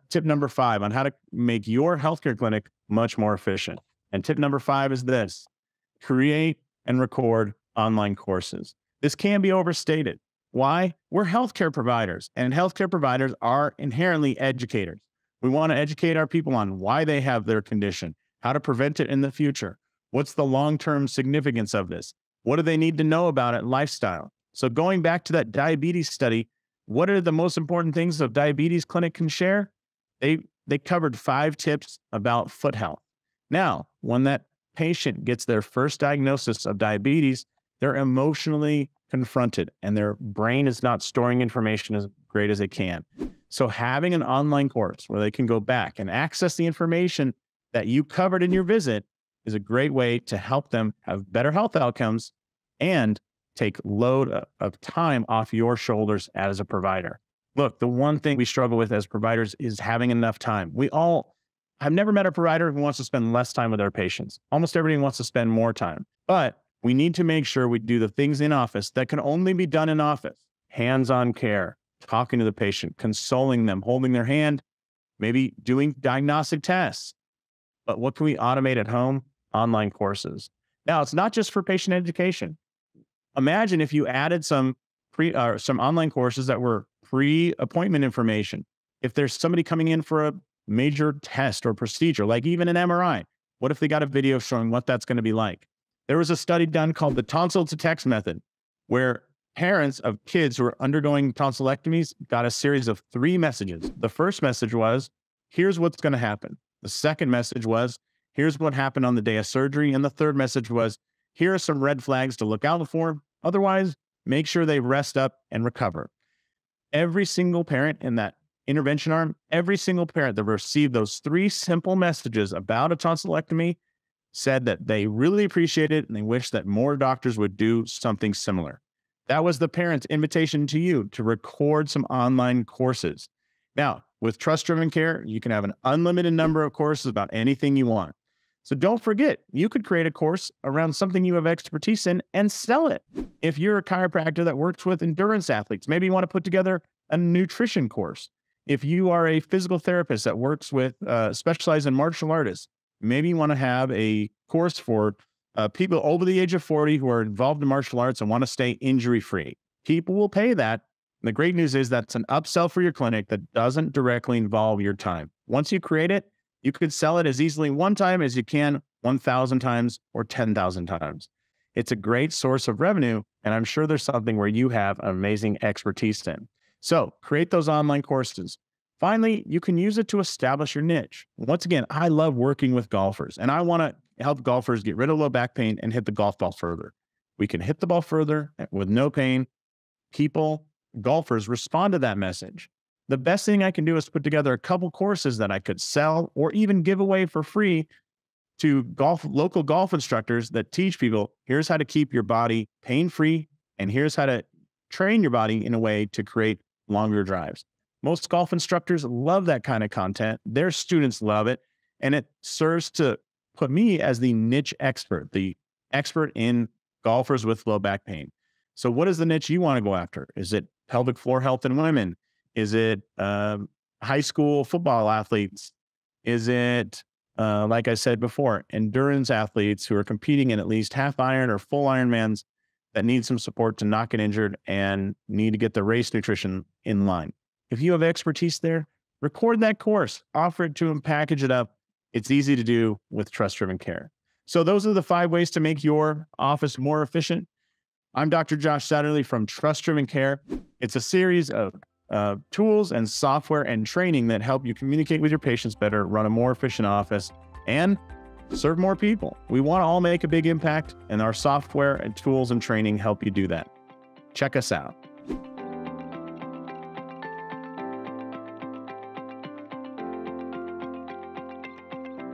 tip number 5 on how to make your healthcare clinic much more efficient. And tip number 5 is this: create and record online courses. This can be overstated. Why? We're healthcare providers, and healthcare providers are inherently educators. We want to educate our people on why they have their condition, how to prevent it in the future. What's the long-term significance of this? What do they need to know about it? Lifestyle. So going back to that diabetes study, what are the most important things a diabetes clinic can share? They covered 5 tips about foot health. Now, when that patient gets their first diagnosis of diabetes, they're emotionally confronted and their brain is not storing information as great as it can. So having an online course where they can go back and access the information that you covered in your visit is a great way to help them have better health outcomes and take load of time off your shoulders as a provider. Look, the one thing we struggle with as providers is having enough time. I've never met a provider who wants to spend less time with their patients. Almost everybody wants to spend more time, but we need to make sure we do the things in office that can only be done in office. Hands-on care, talking to the patient, consoling them, holding their hand, maybe doing diagnostic tests. But what can we automate at home? Online courses. Now, it's not just for patient education. Imagine if you added some online courses that were pre-appointment information. If there's somebody coming in for a major test or procedure, like even an MRI, what if they got a video showing what that's going to be like? There was a study done called the tonsil to text method, where parents of kids who are undergoing tonsillectomies got a series of 3 messages. The first message was, here's what's going to happen. The second message was, here's what happened on the day of surgery. And the third message was, here are some red flags to look out for. Otherwise, make sure they rest up and recover. Every single parent in that intervention arm, every single parent that received those 3 simple messages about a tonsillectomy said that they really appreciate it and they wish that more doctors would do something similar. That was the parent's invitation to you to record some online courses. Now, with TrustDrivenCare, you can have an unlimited number of courses about anything you want. So don't forget, you could create a course around something you have expertise in and sell it. If you're a chiropractor that works with endurance athletes, maybe you want to put together a nutrition course. If you are a physical therapist that works with specialized in martial artists, maybe you want to have a course for people over the age of 40 who are involved in martial arts and want to stay injury-free. People will pay that. The great news is that's an upsell for your clinic that doesn't directly involve your time. Once you create it, you could sell it as easily one time as you can 1,000 times or 10,000 times. It's a great source of revenue, and I'm sure there's something where you have amazing expertise in. So create those online courses. Finally, you can use it to establish your niche. Once again, I love working with golfers, and I want to help golfers get rid of low back pain and hit the golf ball further. We can hit the ball further with no pain. Golfers respond to that message. The best thing I can do is put together a couple courses that I could sell or even give away for free to local golf instructors that teach people, here's how to keep your body pain-free, and here's how to train your body in a way to create longer drives. Most golf instructors love that kind of content. Their students love it, and it serves to put me as the niche expert, the expert in golfers with low back pain. So what is the niche you want to go after? Is it pelvic floor health in women? Is it high school football athletes? Is it, like I said before, endurance athletes who are competing in at least half iron or full Ironmans that need some support to not get injured and need to get the race nutrition in line? If you have expertise there, record that course, offer it to them, package it up. It's easy to do with TrustDrivenCare. So those are the 5 ways to make your office more efficient. I'm Dr. Josh Satterlee from TrustDrivenCare. It's a series of tools and software and training that help you communicate with your patients better, run a more efficient office, and serve more people. We want to all make a big impact, and our software and tools and training help you do that. Check us out.